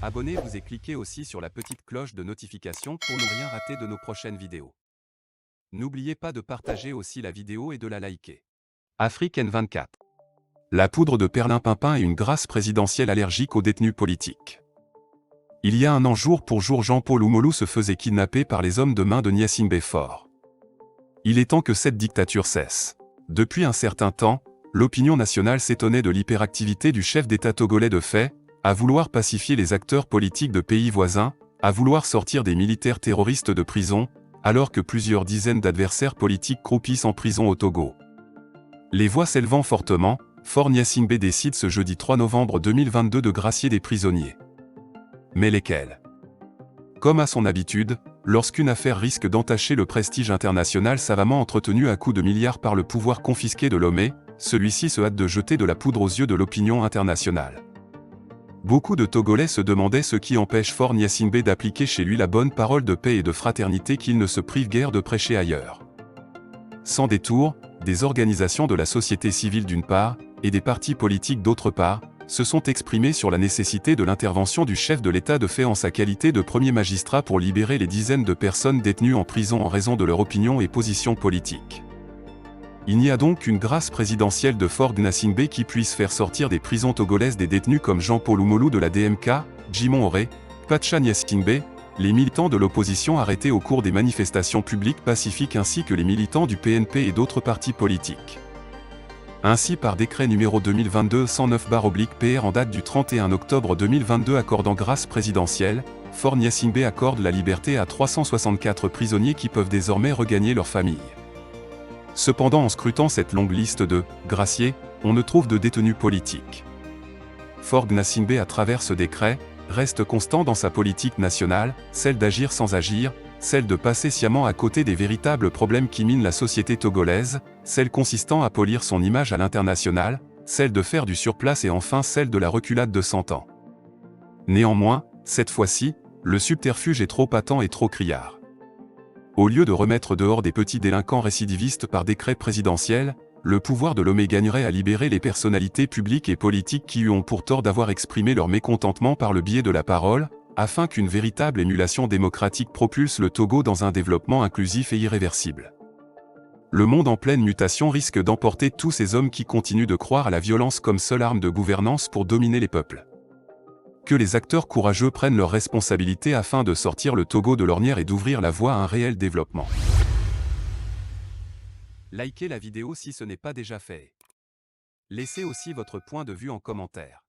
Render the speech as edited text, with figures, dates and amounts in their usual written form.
Abonnez-vous et cliquez aussi sur la petite cloche de notification pour ne rien rater de nos prochaines vidéos. N'oubliez pas de partager aussi la vidéo et de la liker. Afrique N24. La poudre de perlimpinpin est une grâce présidentielle allergique aux détenus politiques. Il y a un an jour pour jour, Jean-Paul Oumolou se faisait kidnapper par les hommes de main de Gnassingbé Faure. Il est temps que cette dictature cesse. Depuis un certain temps, l'opinion nationale s'étonnait de l'hyperactivité du chef d'État togolais de fait, à vouloir pacifier les acteurs politiques de pays voisins, à vouloir sortir des militaires terroristes de prison, alors que plusieurs dizaines d'adversaires politiques croupissent en prison au Togo. Les voix s'élevant fortement, Faure Gnassingbé décide ce jeudi 3 novembre 2022 de gracier des prisonniers. Mais lesquels? Comme à son habitude, lorsqu'une affaire risque d'entacher le prestige international savamment entretenu à coups de milliards par le pouvoir confisqué de Lomé, celui-ci se hâte de jeter de la poudre aux yeux de l'opinion internationale. Beaucoup de Togolais se demandaient ce qui empêche Faure Gnassingbé d'appliquer chez lui la bonne parole de paix et de fraternité qu'il ne se prive guère de prêcher ailleurs. Sans détour, des organisations de la société civile d'une part, et des partis politiques d'autre part, se sont exprimés sur la nécessité de l'intervention du chef de l'État de fait en sa qualité de premier magistrat pour libérer les dizaines de personnes détenues en prison en raison de leur opinion et position politique. Il n'y a donc qu'une grâce présidentielle de Faure Gnassingbé qui puisse faire sortir des prisons togolaises des détenus comme Jean-Paul Oumolou de la DMK, Djimon Oré, Pacha Gnassingbé, les militants de l'opposition arrêtés au cours des manifestations publiques pacifiques ainsi que les militants du PNP et d'autres partis politiques. Ainsi, par décret numéro 2022-109/PR en date du 31 octobre 2022 accordant grâce présidentielle, Faure Gnassingbé accorde la liberté à 364 prisonniers qui peuvent désormais regagner leur famille. Cependant, en scrutant cette longue liste de « graciés », on ne trouve de détenus politiques. Faure Gnassingbé, à travers ce décret, reste constant dans sa politique nationale, celle d'agir sans agir, celle de passer sciemment à côté des véritables problèmes qui minent la société togolaise, celle consistant à polir son image à l'international, celle de faire du surplace et enfin celle de la reculade de 100 ans. Néanmoins, cette fois-ci, le subterfuge est trop patent et trop criard. Au lieu de remettre dehors des petits délinquants récidivistes par décret présidentiel, le pouvoir de Lomé gagnerait à libérer les personnalités publiques et politiques qui ont pour tort d'avoir exprimé leur mécontentement par le biais de la parole, afin qu'une véritable émulation démocratique propulse le Togo dans un développement inclusif et irréversible. Le monde en pleine mutation risque d'emporter tous ces hommes qui continuent de croire à la violence comme seule arme de gouvernance pour dominer les peuples. Que les acteurs courageux prennent leurs responsabilités afin de sortir le Togo de l'ornière et d'ouvrir la voie à un réel développement. Likez la vidéo si ce n'est pas déjà fait. Laissez aussi votre point de vue en commentaire.